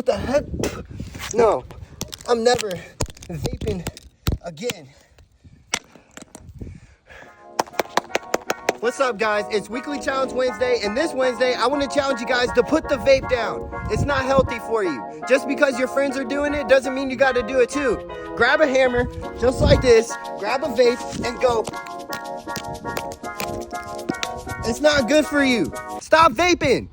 the heck? No, I'm never vaping again. What's up, guys? It's Weekly Challenge Wednesday, and this Wednesday, I want to challenge you guys to put the vape down. It's not healthy for you. Just because your friends are doing it doesn't mean you got to do it too. Grab a hammer, just like this, grab a vape, and go. It's not good for you. Stop vaping.